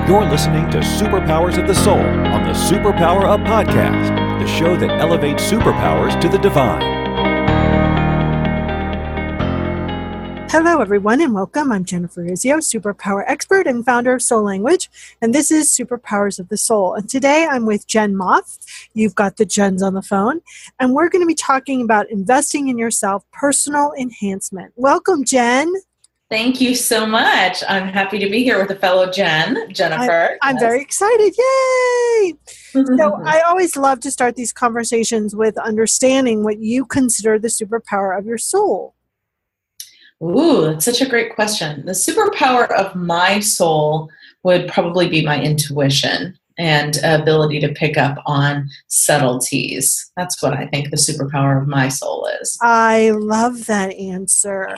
You're listening to Superpowers of the Soul on the Superpower Up Podcast, the show that elevates superpowers to the divine. Hello, everyone, and welcome. I'm Jennifer Urezzio, superpower expert and founder of Soul Language, and this is Superpowers of the Soul. And today I'm with Jen Moff. You've got the Jens on the phone, and we're going to be talking about investing in yourself, personal enhancement. Welcome, Jen. Thank you so much. I'm happy to be here with a fellow Jennifer. I'm very excited. Yay! So I always love to start these conversations with understanding what you consider the superpower of your soul. Ooh, that's such a great question. The superpower of my soul would probably be my intuition and ability to pick up on subtleties. That's what I think the superpower of my soul is. I love that answer.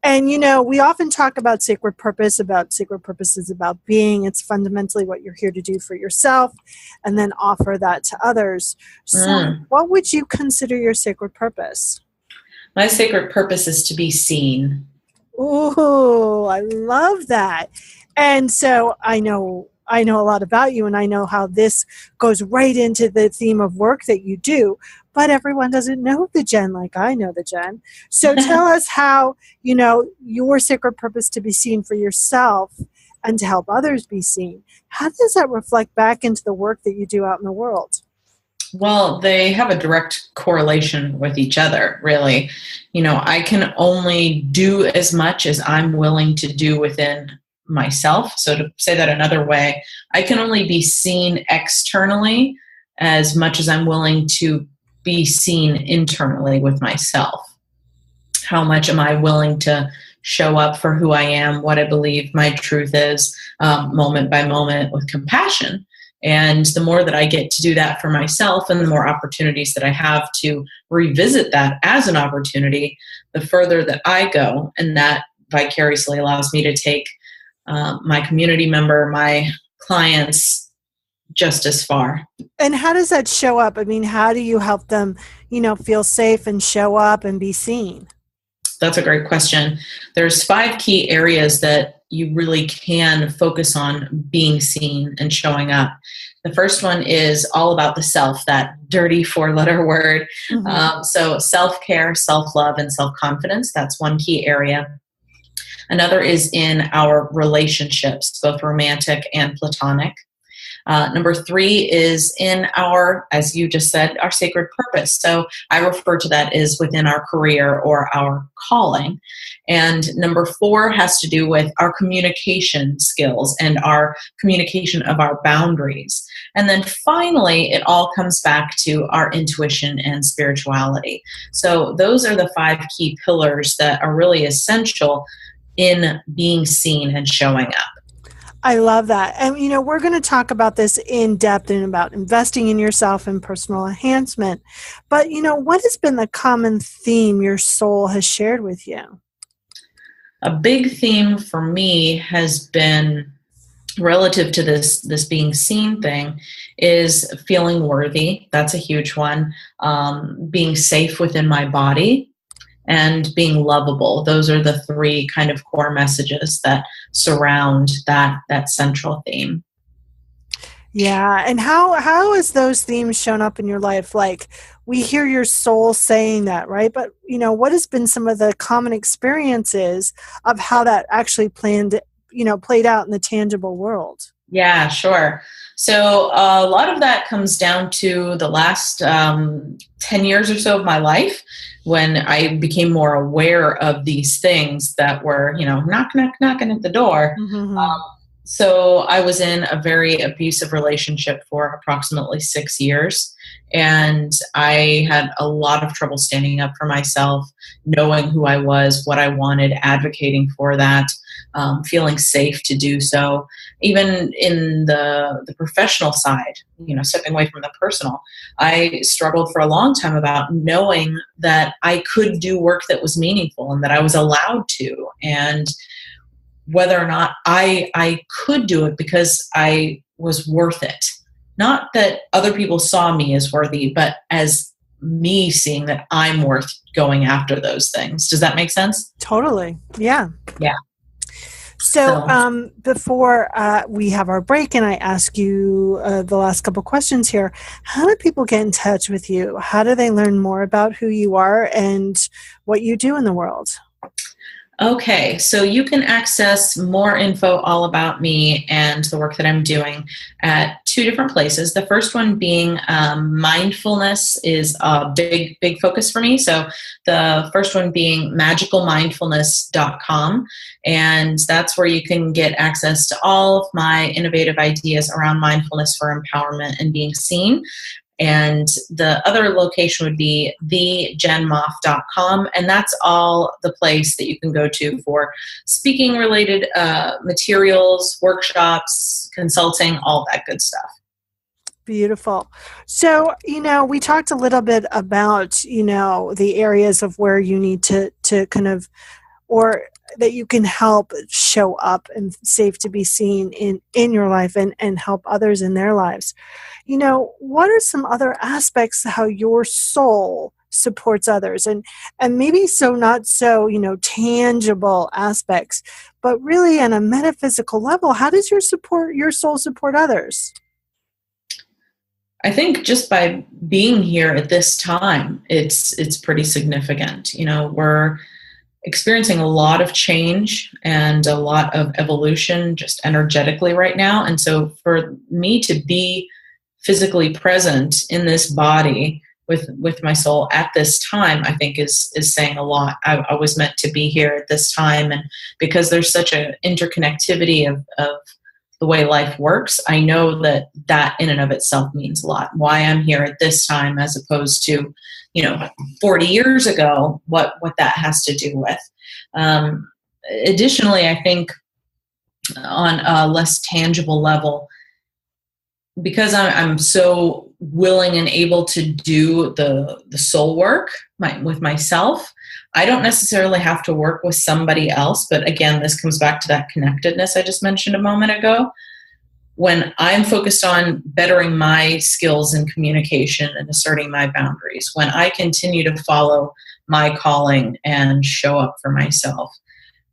And, you know, we often talk about sacred purpose is about being. It's fundamentally what you're here to do for yourself and then offer that to others. So what would you consider your sacred purpose? My sacred purpose is to be seen. Ooh, I love that. And so I know a lot about you, and I know how this goes right into the theme of work that you do, but everyone doesn't know the Jen like I know the Jen. So tell us how, you know, your sacred purpose to be seen for yourself and to help others be seen. How does that reflect back into the work that you do out in the world? Well, they have a direct correlation with each other, really. You know, I can only do as much as I'm willing to do within myself. So to say that another way, I can only be seen externally as much as I'm willing to be seen internally with myself. How much am I willing to show up for who I am, what I believe my truth is, moment by moment with compassion? And the more that I get to do that for myself and the more opportunities that I have to revisit that as an opportunity, the further that I go, and that vicariously allows me to take my community member, my clients, just as far. And how does that show up? I mean, how do you help them, you know, feel safe and show up and be seen? That's a great question. There's 5 key areas that you really can focus on being seen and showing up. The first one is all about the self, that dirty 4-letter word. So self-care, self-love, and self-confidence. That's one key area. Another is in our relationships, both romantic and platonic. Number 3 is in our, as you just said, our sacred purpose. So I refer to that as within our career or our calling. And number 4 has to do with our communication skills and our communication of our boundaries. And then finally, it all comes back to our intuition and spirituality. So those are the 5 key pillars that are really essential in being seen and showing up. I love that. And, you know, we're going to talk about this in depth and about investing in yourself and personal enhancement. But, you know, what has been the common theme your soul has shared with you? A big theme for me has been relative to this being seen thing is feeling worthy. That's a huge one. Being safe within my body and being lovable. Those are the 3 kind of core messages that surround that central theme. Yeah. And how has those themes shown up in your life? Like, we hear your soul saying that, right? But, you know, what has been some of the common experiences of how that actually played out in the tangible world? Yeah, sure. So a lot of that comes down to the last 10 years or so of my life, when I became more aware of these things that were, you know, knocking at the door. So I was in a very abusive relationship for approximately 6 years. And I had a lot of trouble standing up for myself, knowing who I was, what I wanted, advocating for that, feeling safe to do so. Even in the professional side, you know, stepping away from the personal, I struggled for a long time about knowing that I could do work that was meaningful and that I was allowed to, and whether or not I could do it because I was worth it. Not that other people saw me as worthy, but as me seeing that I'm worth going after those things. Does that make sense? Totally. Yeah. Yeah. So before we have our break and I ask you the last couple questions here, how do people get in touch with you? How do they learn more about who you are and what you do in the world? Okay, so you can access more info all about me and the work that I'm doing at two different places. The first one being mindfulness is a big focus for me. So the first one being magicalmindfulness.com. And that's where you can get access to all of my innovative ideas around mindfulness for empowerment and being seen. And the other location would be thejenmoff.com. And that's all the place that you can go to for speaking related materials, workshops, consulting, all that good stuff. Beautiful. So, we talked a little bit about, the areas of where you need to kind of, or that you can help show up and safe to be seen in your life and help others in their lives. What are some other aspects how your soul supports others and maybe not so tangible aspects, but really on a metaphysical level, how does your soul support others? I think just by being here at this time, it's pretty significant. We're experiencing a lot of change and a lot of evolution just energetically right now. And so for me to be physically present in this body with my soul at this time, I think is saying a lot. I was meant to be here at this time. And because there's such an interconnectivity of the way life works, I know that in and of itself means a lot. Why I'm here at this time as opposed to 40 years ago, what that has to do with. Additionally, I think on a less tangible level, because I'm so willing and able to do the soul work with myself, I don't necessarily have to work with somebody else. But again, this comes back to that connectedness I just mentioned a moment ago. When I'm focused on bettering my skills in communication and asserting my boundaries, when I continue to follow my calling and show up for myself,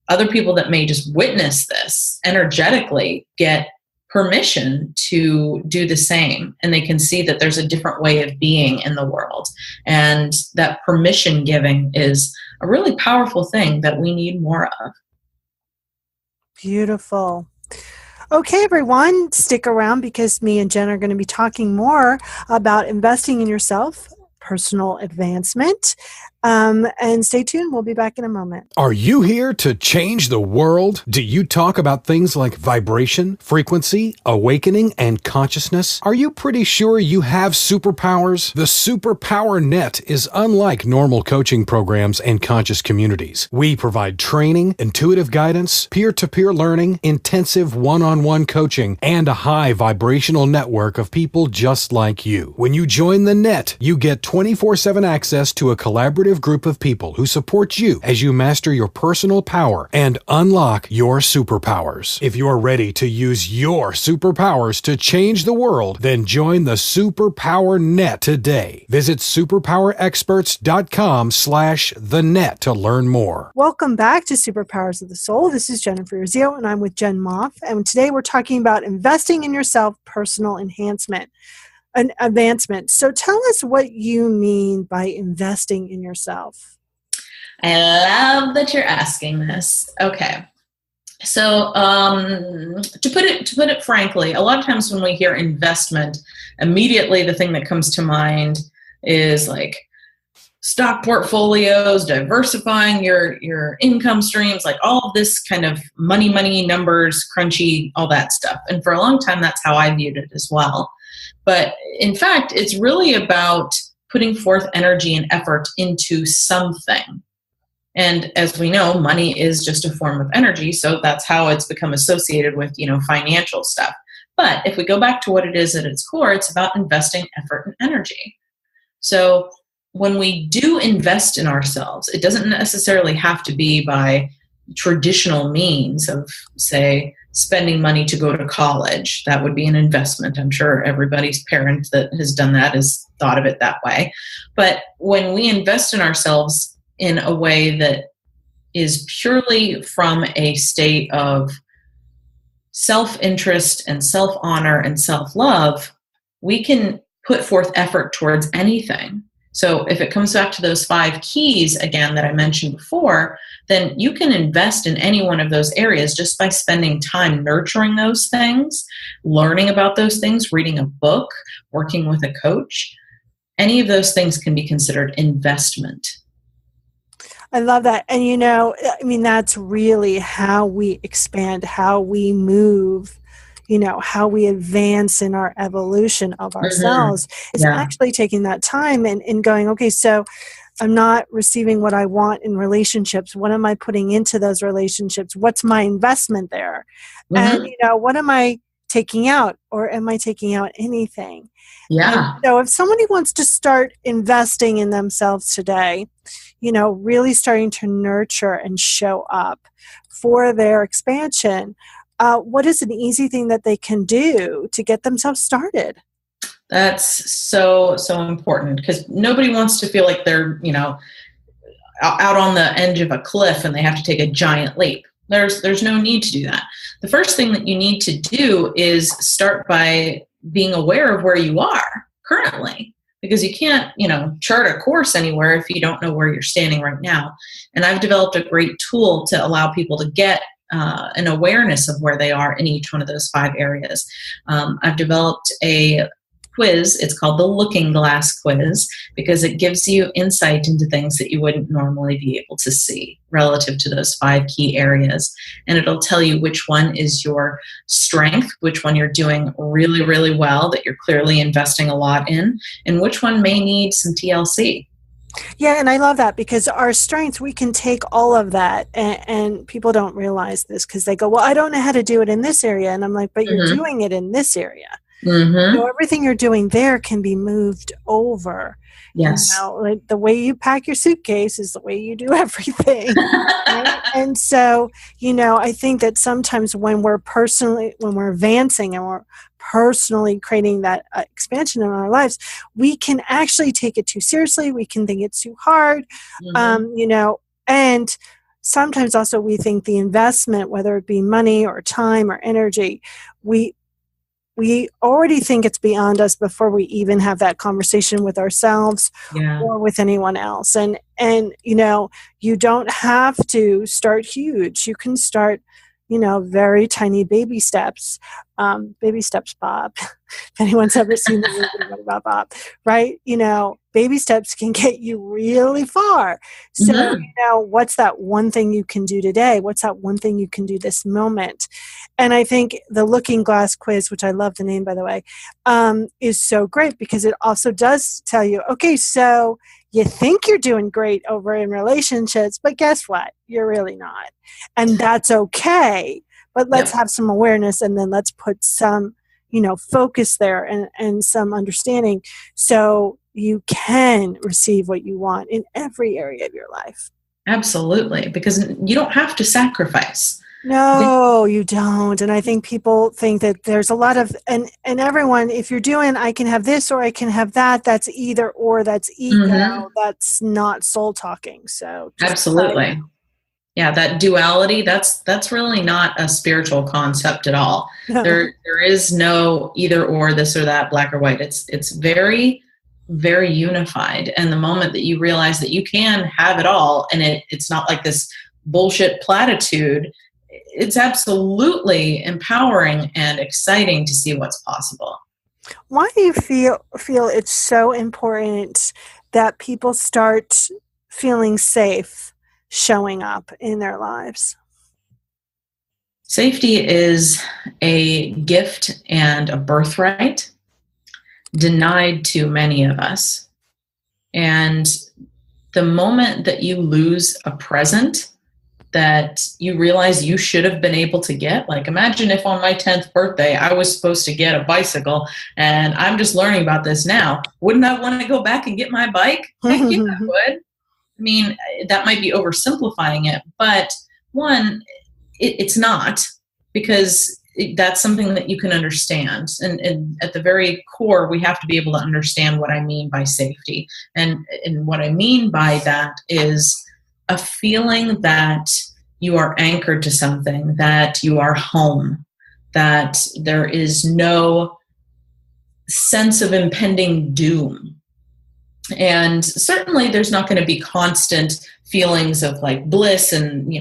other people that may just witness this energetically get permission to do the same. And they can see that there's a different way of being in the world. And that permission giving is a really powerful thing that we need more of. Beautiful. Okay, everyone, stick around because me and Jen are going to be talking more about investing in yourself, personal advancement. And stay tuned. We'll be back in a moment. Are you here to change the world? Do you talk about things like vibration, frequency, awakening, and consciousness? Are you pretty sure you have superpowers? The Superpower Net is unlike normal coaching programs and conscious communities. We provide training, intuitive guidance, peer-to-peer learning, intensive one-on-one coaching, and a high vibrational network of people just like you. When you join the net, you get 24/7 access to a collaborative group of people who support you as you master your personal power and unlock your superpowers. If you're ready to use your superpowers to change the world, then join the Superpower Net today. Visit superpowerexperts.com/thenet to learn more. Welcome back to Superpowers of the Soul. This is Jennifer Urezzio, and I'm with Jen Moff. And today we're talking about investing in yourself, personal enhancement. An advancement. So tell us what you mean by investing in yourself. I love that you're asking this. Okay. So to put it frankly, a lot of times when we hear investment, immediately the thing that comes to mind is like stock portfolios, diversifying your income streams, like all of this kind of money numbers, crunchy, all that stuff. And for a long time, that's how I viewed it as well. But in fact, it's really about putting forth energy and effort into something. And as we know, money is just a form of energy. So that's how it's become associated with, financial stuff. But if we go back to what it is at its core, it's about investing effort and energy. So when we do invest in ourselves, it doesn't necessarily have to be by traditional means of, say, spending money to go to college. That would be an investment. I'm sure everybody's parent that has done that has thought of it that way. But when we invest in ourselves in a way that is purely from a state of self-interest and self-honor and self-love, we can put forth effort towards anything. So if it comes back to those 5 keys, again, that I mentioned before, then you can invest in any one of those areas just by spending time nurturing those things, learning about those things, reading a book, working with a coach. Any of those things can be considered investment. I love that. And that's really how we expand, how we move, how we advance in our evolution of ourselves. Is actually taking that time and going, okay, so I'm not receiving what I want in relationships. What am I putting into those relationships? What's my investment there? And, what am I taking out, or am I taking out anything? Yeah. And, if somebody wants to start investing in themselves today, really starting to nurture and show up for their expansion, what is an easy thing that they can do to get themselves started? That's so important, because nobody wants to feel like they're, out on the edge of a cliff and they have to take a giant leap. There's no need to do that. The first thing that you need to do is start by being aware of where you are currently, because you can't, chart a course anywhere if you don't know where you're standing right now. And I've developed a great tool to allow people to get an awareness of where they are in each one of those 5 areas. I've developed a quiz. It's called the Looking Glass Quiz, because it gives you insight into things that you wouldn't normally be able to see relative to those 5 key areas. And it'll tell you which one is your strength, which one you're doing really, really well, that you're clearly investing a lot in, and which one may need some TLC. Yeah, and I love that, because our strengths, we can take all of that, and people don't realize this because they go, well, I don't know how to do it in this area. And I'm like, but you're doing it in this area. So everything you're doing there can be moved over. Yes. Like the way you pack your suitcase is the way you do everything. Right? And so, I think that sometimes when we're advancing and we're personally creating that expansion in our lives, we can actually take it too seriously. We can think it's too hard, and sometimes also we think the investment, whether it be money or time or energy, we already think it's beyond us before we even have that conversation with ourselves or with anyone else. And you don't have to start huge. You can start, very tiny baby steps. Baby steps, Bob. If anyone's ever seen the movie, what about Bob? Right? Baby steps can get you really far. So, what's that one thing you can do today? What's that one thing you can do this moment? And I think the Looking Glass Quiz, which I love the name, by the way, is so great, because it also does tell you, okay, so you think you're doing great over in relationships, but guess what? You're really not. And that's okay. But let's have some awareness, and then let's put some, focus there and some understanding, so you can receive what you want in every area of your life. Absolutely. Because you don't have to sacrifice. No, you don't. And I think people think that there's a lot of, and everyone, if you're doing, I can have this or I can have that, that's either or, that's ego, that's not soul talking. So absolutely. Yeah, that duality, that's really not a spiritual concept at all. No. There is no either or, this or that, black or white. It's very, very unified. And the moment that you realize that you can have it all, and it's not like this bullshit platitude, it's absolutely empowering and exciting to see what's possible. Why do you feel it's so important that people start feeling safe showing up in their lives? Safety is a gift and a birthright denied to many of us. And the moment that you lose a present that you realize you should have been able to get, like imagine if on my 10th birthday I was supposed to get a bicycle and I'm just learning about this now. Wouldn't I want to go back and get my bike? Heck yeah, I would. I mean, that might be oversimplifying it, but one, it's not, because that's something that you can understand. And at the very core, we have to be able to understand what I mean by safety. And what I mean by that is a feeling that you are anchored to something, that you are home, that there is no sense of impending doom. And certainly there's not going to be constant feelings of like bliss and,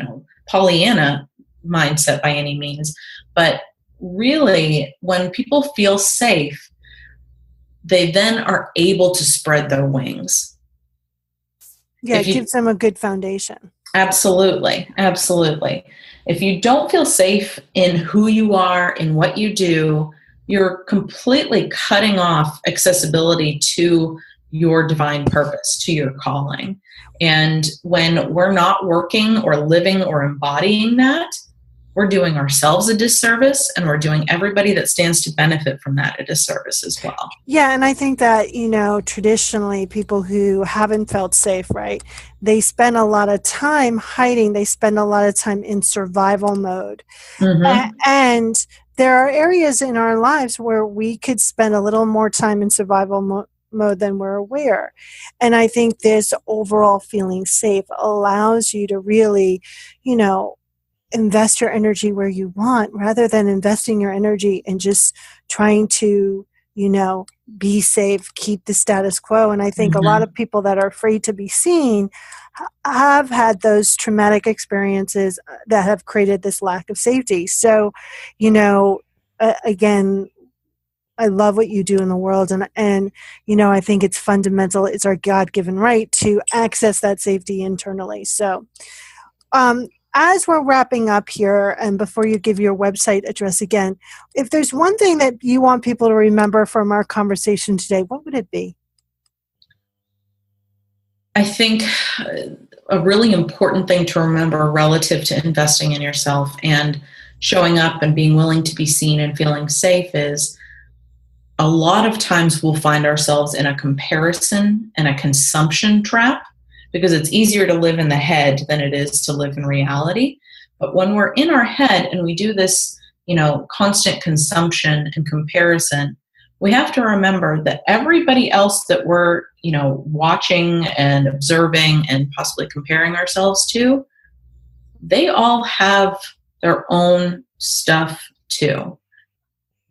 Pollyanna mindset by any means. But really, when people feel safe, they then are able to spread their wings. Yeah, it gives them a good foundation. Absolutely. Absolutely. If you don't feel safe in who you are, in what you do, you're completely cutting off accessibility to your divine purpose, to your calling. And when we're not working or living or embodying that, we're doing ourselves a disservice, and we're doing everybody that stands to benefit from that a disservice as well. Yeah, and I think that, traditionally people who haven't felt safe, right, they spend a lot of time hiding. They spend a lot of time in survival mode. Mm-hmm. And there are areas in our lives where we could spend a little more time in survival mode than we're aware. And I think this overall feeling safe allows you to really, invest your energy where you want, rather than investing your energy and just trying to, be safe, keep the status quo. And I think a lot of people that are afraid to be seen have had those traumatic experiences that have created this lack of safety. So, again, I love what you do in the world. And I think it's fundamental. It's our God-given right to access that safety internally. So, as we're wrapping up here, and before you give your website address again, if there's one thing that you want people to remember from our conversation today, what would it be? I think a really important thing to remember relative to investing in yourself and showing up and being willing to be seen and feeling safe is a lot of times we'll find ourselves in a comparison and a consumption trap, because it's easier to live in the head than it is to live in reality. But when we're in our head and we do this, constant consumption and comparison, we have to remember that everybody else that we're, watching and observing and possibly comparing ourselves to, they all have their own stuff too.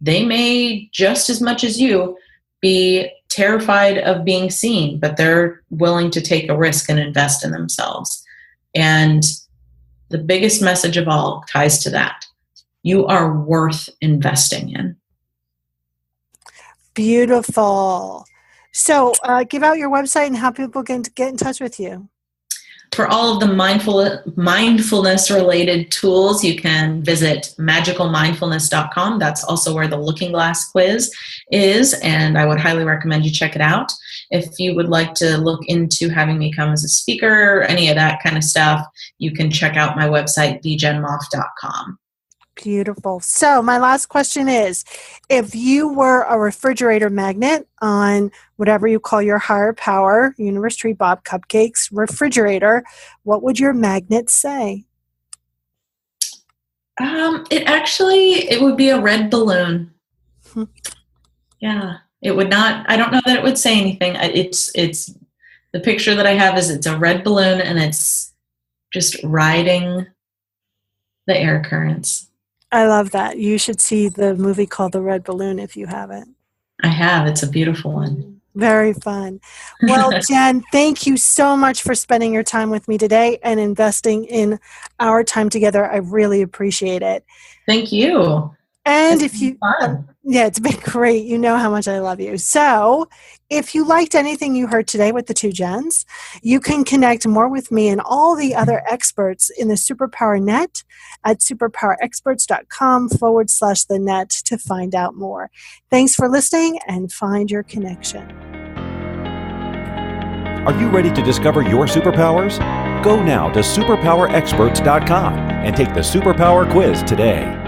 They may, just as much as you, be terrified of being seen, but they're willing to take a risk and invest in themselves. And the biggest message of all ties to that. You are worth investing in. Beautiful. So give out your website and how people can get in touch with you. For all of the mindfulness-related tools, you can visit magicalmindfulness.com. That's also where the Looking Glass quiz is, and I would highly recommend you check it out. If you would like to look into having me come as a speaker, any of that kind of stuff, you can check out my website, thejenmoff.com. Beautiful. So my last question is, if you were a refrigerator magnet on whatever you call your higher power, Universe Tree Bob Cupcakes refrigerator, what would your magnet say? It would be a red balloon. Yeah, it would not, I don't know that it would say anything. It's the picture that I have is it's a red balloon and it's just riding the air currents. I love that. You should see the movie called The Red Balloon if you haven't. I have. It's a beautiful one. Very fun. Well, Jen, thank you so much for spending your time with me today and investing in our time together. I really appreciate it. Thank you. And it's been fun. Yeah, it's been great. You know how much I love you. So if you liked anything you heard today with the two Jens, you can connect more with me and all the other experts in the Superpower Net at superpowerexperts.com/the net to find out more. Thanks for listening and find your connection. Are you ready to discover your superpowers? Go now to superpowerexperts.com and take the Superpower Quiz today.